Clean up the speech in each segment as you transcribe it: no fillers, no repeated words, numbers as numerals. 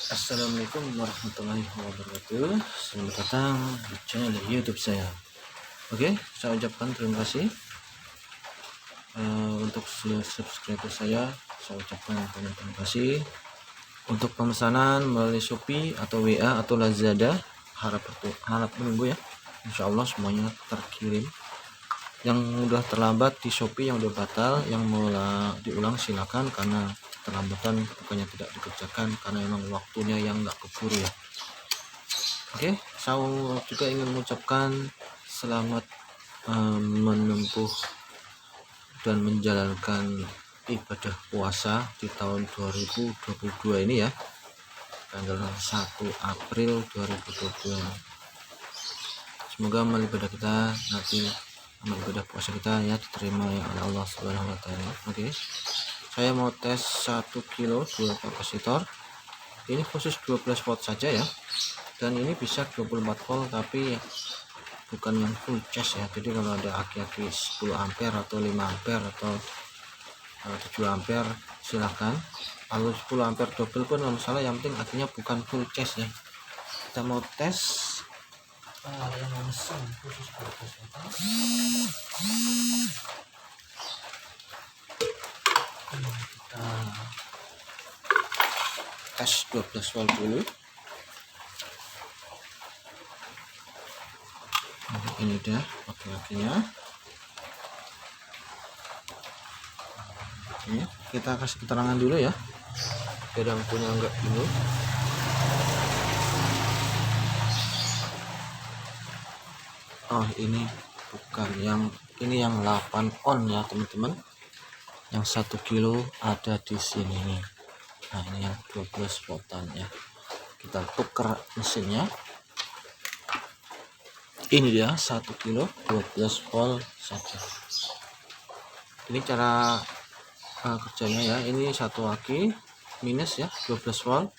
Assalamualaikum warahmatullahi wabarakatuh. Selamat datang di channel YouTube saya. Oke, saya ucapkan terima kasih untuk subscriber saya. Saya ucapkan terima kasih untuk pemesanan melalui Shopee atau WA atau Lazada. Harap menunggu ya. Insya Allah semuanya terkirim. Yang udah terlambat di Shopee, yang udah batal, yang mau diulang silakan, karena terlambatan bukannya tidak dikerjakan, karena memang waktunya yang nggak keburu ya. Oke, saya juga ingin mengucapkan selamat menempuh dan menjalankan ibadah puasa di tahun 2022 ini ya, tanggal 1 April 2022. Semoga amal ibadah kita nanti, amal ibadah puasa kita ya, diterima ya oleh Allah Subhanahu wa taala. Oke. Saya mau tes 1 kilo 2 kapasitor. Ini khusus 12 volt saja ya. Dan ini bisa 24 volt tapi bukan yang full charge ya. Jadi kalau ada aki-aki 10 ampere atau 5 ampere atau 7 ampere silahkan. Kalau 10 ampere double pun nggak masalah, yang penting akinya bukan full charge ya. Kita mau tes yang mesin khusus 12 volt. Kita tes 12 volt dulu. Ini dia aki-akinya. Ini kita kasih keterangan dulu ya, biar yang punya enggak bingung. Oh, ini bukan yang ini, yang 8 on ya teman-teman. Yang 1 kilo ada di sini nih. Nah, ini yang 12 voltan ya. Kita tukar mesinnya. Ini dia 1 kilo 12 volt saja. Ini cara kerjanya ya. Ini satu aki minus ya, 12 volt,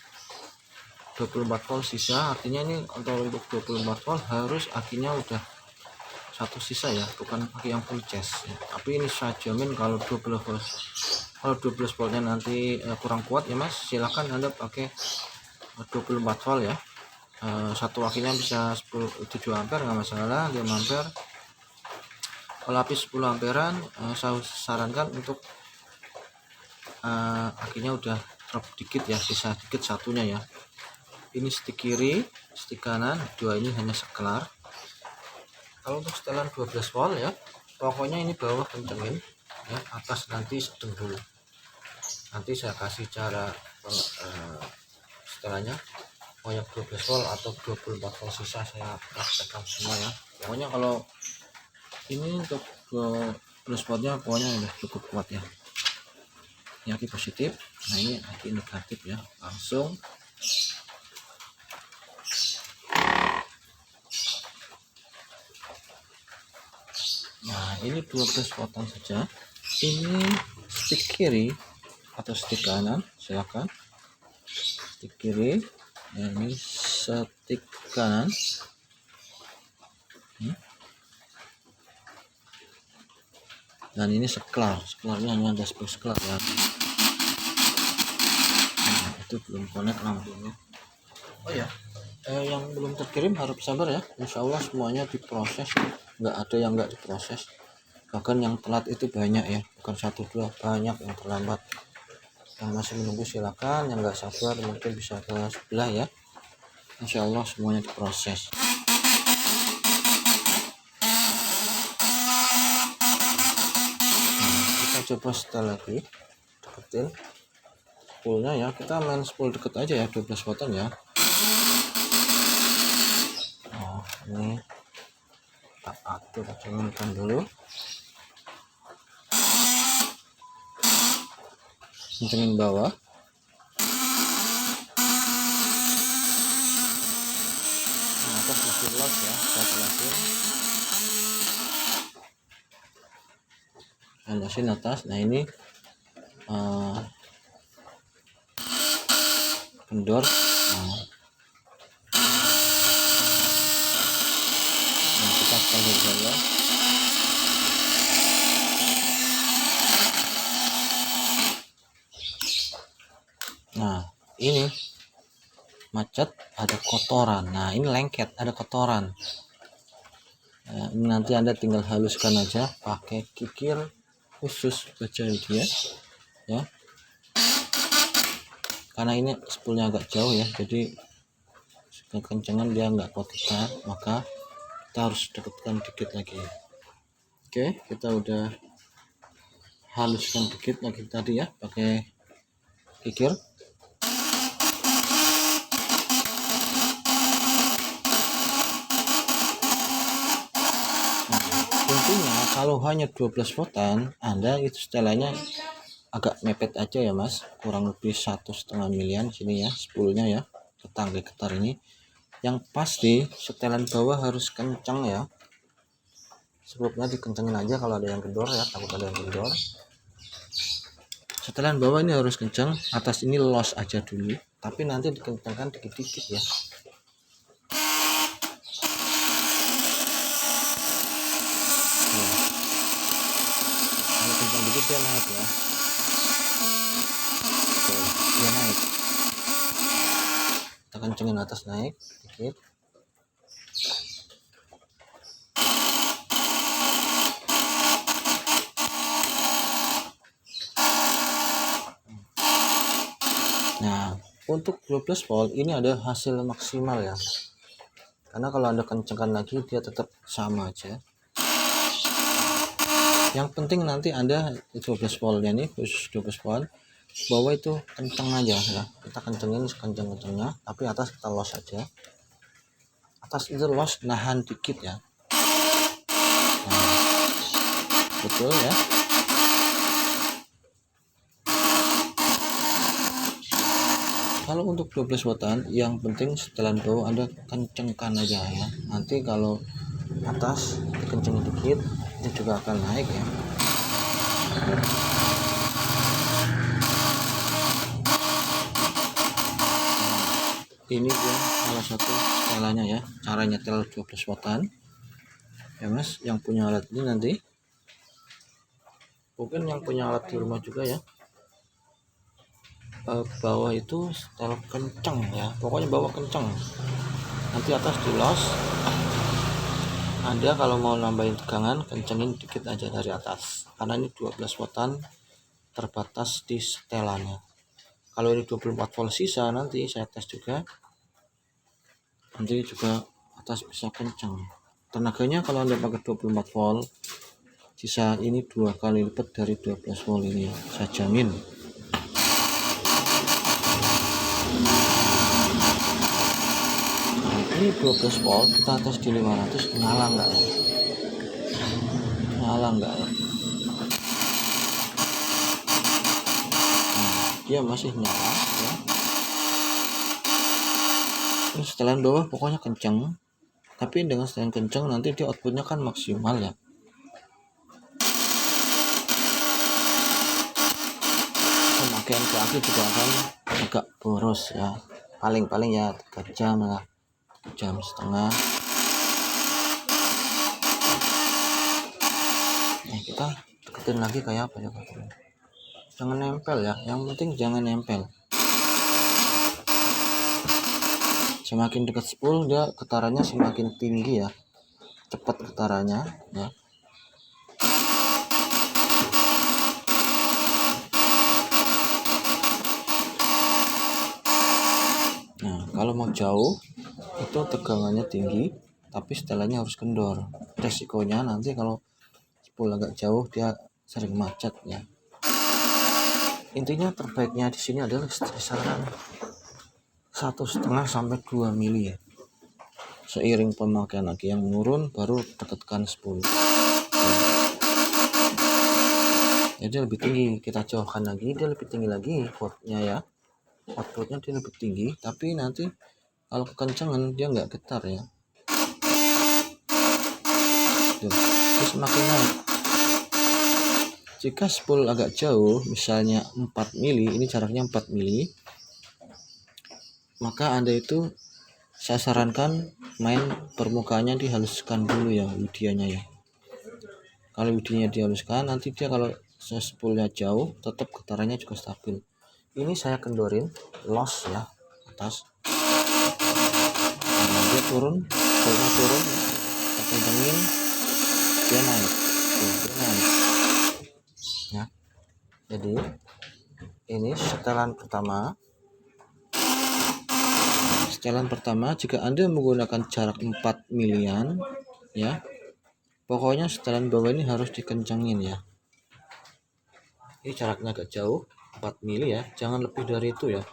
24 volt sisa. Artinya ini untuk 24 volt harus akinya udah satu sisa ya, bukan aki yang full charge ya. Tapi ini saya jamin kalau 12 volt, kalau 12 voltnya nanti kurang kuat ya mas, silahkan anda pakai 24 volt ya. Satu akinya bisa 7 ampere nggak masalah, 5 ampere. Kalau habis 10 amperan, saya sarankan untuk akinya udah drop dikit ya, sisa dikit satunya ya. Ini stick kiri, stick kanan, dua ini hanya sekelar. Kalau untuk setelan 12 volt ya, pokoknya ini bawah kencengin ya, atas nanti sedang dulu. Nanti saya kasih cara setelahnya mau yang 12 volt atau 24 volt sisa saya praktekkan semua ya. Pokoknya kalau ini untuk 12 voltnya pokoknya udah cukup kuat ya. Ini aki positif, nah ini aki negatif ya. Langsung nah ini 12 voltan saja. Ini stick kiri atau stick kanan silakan. Stick kiri ya, ini stick kanan. Dan ini sekelarnya hanya ada sekelar ya. Nah, itu belum connect lampunya. Oh ya, yang belum terkirim harap sabar ya. Insya Allah semuanya diproses, nggak ada yang nggak diproses. Bahkan yang telat itu banyak ya, bukan 1-2, banyak yang terlambat. Yang masih menunggu silakan, yang nggak sabar mungkin bisa ke sebelah ya. Insya Allah semuanya diproses. Nah, kita coba setel lagi, deketin spoolnya ya. Kita main spool deket aja ya, 12 voltan ya. Oh, ini kita atur, kencangkan dulu. Kencengin bawah. Nah, atas masih lock ya, saya jelasin. Landasin atas. Nah ini kendor. Nah, kita setel dulu. Nah ini macet, ada kotoran. Nah ini lengket, ada kotoran. Nah, ini nanti Anda tinggal haluskan aja pakai kikir khusus baja dia ya, karena ini spoolnya agak jauh ya, jadi kekencangan dia nggak kotor, maka kita harus dekatkan dikit lagi. Oke, kita udah haluskan dikit lagi tadi ya pakai kikir. Tentunya kalau hanya 12 voltan Anda itu setelannya agak mepet aja ya Mas, kurang lebih 1,5 milian sini ya spoolnya ya, getar ini. Yang pasti setelan bawah harus kencang ya, sebelumnya dikencengin aja kalau ada yang kendor ya, takut ada yang kendor. Setelan bawah ini harus kencang, atas ini los aja dulu, tapi nanti dikencangkan dikit-dikit ya. Kalau kencang dikit dia naik ya. Oke, dia naik. Kita kencengin atas, naik dikit. Nah, untuk 12 volt ini ada hasil maksimal ya. Karena kalau Anda kencangkan lagi dia tetap sama aja. Yang penting nanti Anda 12 voltnya ini khusus 12 volt bawah itu kencang aja ya. Kita kencengin sekencang-kencangnya, tapi atas kita los aja. Atas itu los nahan dikit ya. Nah, betul ya. Kalau untuk 12 voltan yang penting setelan bawah Anda kencengkan aja ya. Nanti kalau atas dikencengin dikit ini juga akan naik ya. Ini dia salah satu setelannya ya, cara nyetel 12 voltan ya Mas, yang punya alat ini nanti mungkin yang punya alat di rumah juga ya, bawah itu setel kenceng ya, pokoknya bawah kenceng, nanti atas di los. Anda kalau mau nambahin tegangan kencengin dikit aja dari atas, karena ini 12 voltan terbatas di setelannya. Kalau ini 24 volt sisa nanti saya tes juga, nanti juga atas bisa kencang tenaganya. Kalau Anda pakai 24 volt sisa ini 2 kali lipat dari 12 volt ini, saya jamin. Nah, ini 12 volt kita tes di 500, nyala enggak ya? Nyala enggak ya? Nah, dia masih nyala ya. Terus setelan bawah pokoknya kencang, tapi dengan setelan kencang nanti dia outputnya kan maksimal ya. Pemakaian ke aki juga akan agak boros ya, paling ya 3 jam lah, 3 jam setengah. Nah, kita deketin lagi kayak apa ya, jangan nempel ya, yang penting jangan nempel. Semakin dekat spool dia getarannya semakin tinggi ya, cepat getarannya ya. Nah, kalau mau jauh itu tegangannya tinggi tapi setelannya harus kendor. Resikonya nanti kalau spool agak jauh dia sering macet ya. Intinya terbaiknya di sini adalah kisaran 1,5 sampai 2 mili ya. Seiring pemakaian lagi yang menurun baru dekatkan spool. Jadi lebih tinggi, kita jauhkan lagi dia lebih tinggi lagi voltnya ya. Outputnya dia lebih tinggi, tapi nanti kalau kekencangan dia nggak getar ya. Terus semakin naik. Jika spool agak jauh, misalnya 4 mili, ini jaraknya 4 mili, maka Anda itu saya sarankan main permukaannya dihaluskan dulu ya, widianya ya. Kalau widianya dihaluskan, nanti dia kalau spoolnya jauh tetap getarannya juga stabil. Ini saya kendorin los ya, atas. Nah, dia turun, voltnya turun, kita kencengin, dia naik. Tuh, dia naik ya. Jadi ini setelan pertama jika Anda menggunakan jarak 4 milian ya, pokoknya setelan bawah ini harus dikencangin ya. Ini jaraknya agak jauh, 4 mili ya, jangan lebih dari itu ya.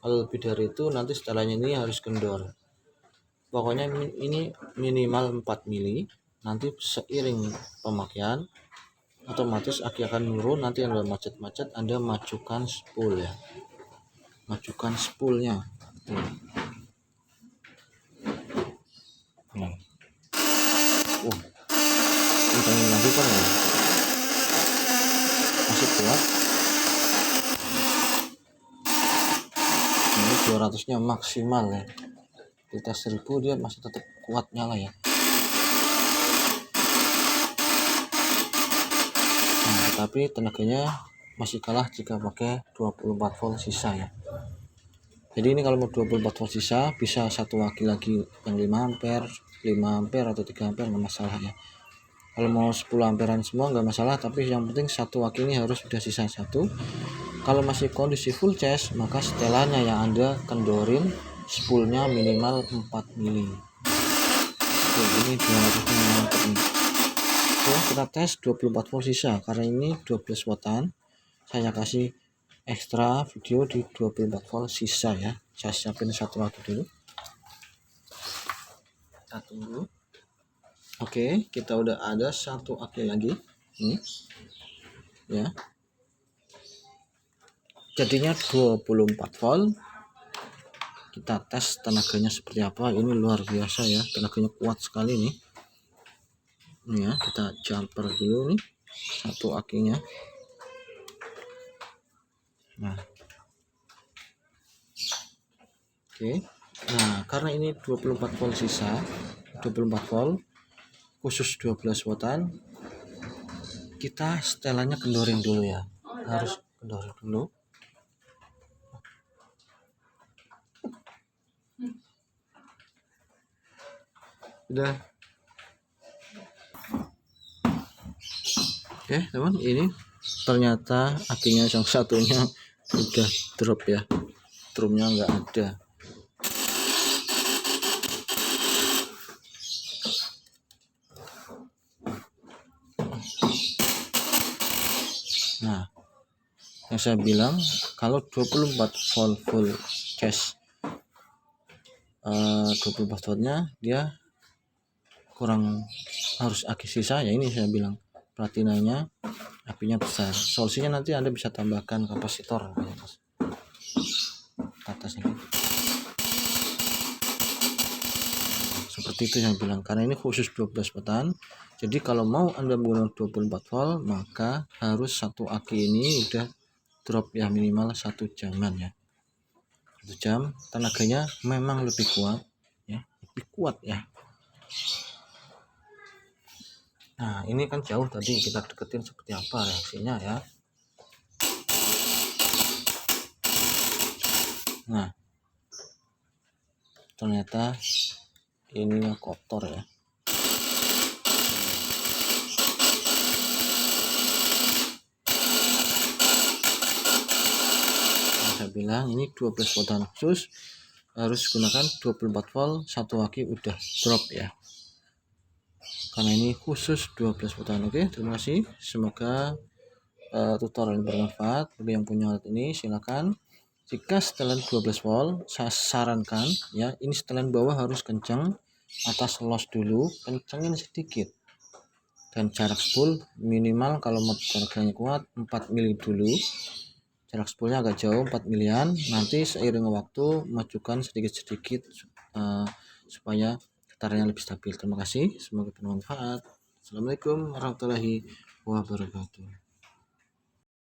Kalau lebih dari itu nanti setelannya ini harus kendor. Pokoknya ini minimal 4 mili. Nanti seiring pemakaian otomatis aki akan menurun. Nanti Anda macet-macet, Anda majukan spool ya, majukan spoolnya. Kencangin lagi kan ya, masih kuat. Ini 200-nya maksimal ya, kita 1000 dia masih tetap kuat nyala ya. Nah, tetapi tenaganya masih kalah jika pakai 24 volt sisa ya. Jadi ini kalau mau 24 volt sisa bisa satu aki lagi yang 5 ampere atau 3 ampere nggak masalah ya. Kalau mau 10 amperan semua nggak masalah, tapi yang penting satu aki ini harus sudah sisa satu. Kalau masih kondisi full charge, maka setelannya yang Anda kendorin spoolnya minimal 4 mili. Oke, ini 200 mantap nih. Oke, kita tes 24 volt sisa karena ini 12 wattan. Saya kasih ekstra video di 24 volt sisa ya. Saya siapin satu aki dulu. Kita tunggu. Oke, kita udah ada satu aki lagi ini ya, jadinya 24 volt. Kita tes tenaganya seperti apa. Ini luar biasa ya, tenaganya kuat sekali nih. Ini ya, kita jumper dulu nih satu akinya. Nah, oke, nah karena ini 24 volt sisa, 24 volt khusus 12 wattan, kita setelannya kendorin dulu ya, harus kendorin dulu. Udah. Oke teman, ini ternyata akinya yang satunya udah drop ya, drumnya nggak ada. Nah, yang saya bilang kalau 24 volt full charge 24 voltnya dia kurang, harus aki sisa ya. Ini saya bilang platinanya apinya besar. Solusinya nanti Anda bisa tambahkan kapasitor atas ini. Seperti itu yang bilang, karena ini khusus 12 wattan. Jadi kalau mau Anda menggunakan 24 volt maka harus satu aki ini udah drop ya, minimal 1 jaman ya. 1 jam tenaganya memang lebih kuat ya, lebih kuat ya. Nah, ini kan jauh tadi, kita deketin seperti apa reaksinya ya. Nah, ternyata ininya kotor ya. Saya bilang ini 12 voltan khusus, harus gunakan 24 volt, satu aki udah drop ya, karena ini khusus 12 voltan. Oke, terima kasih, semoga tutorial bermanfaat. Bagi yang punya alat ini silakan. Jika setelan 12 volt saya sarankan ya, ini setelan bawah harus kencang, atas los dulu, kencengin sedikit, dan jarak spool minimal kalau mau tenaganya kuat 4 mili dulu. Jarak spoolnya agak jauh 4 milian, nanti seiring waktu majukan sedikit-sedikit supaya getarannya lebih stabil. Terima kasih, semoga bermanfaat. Assalamualaikum warahmatullahi wabarakatuh.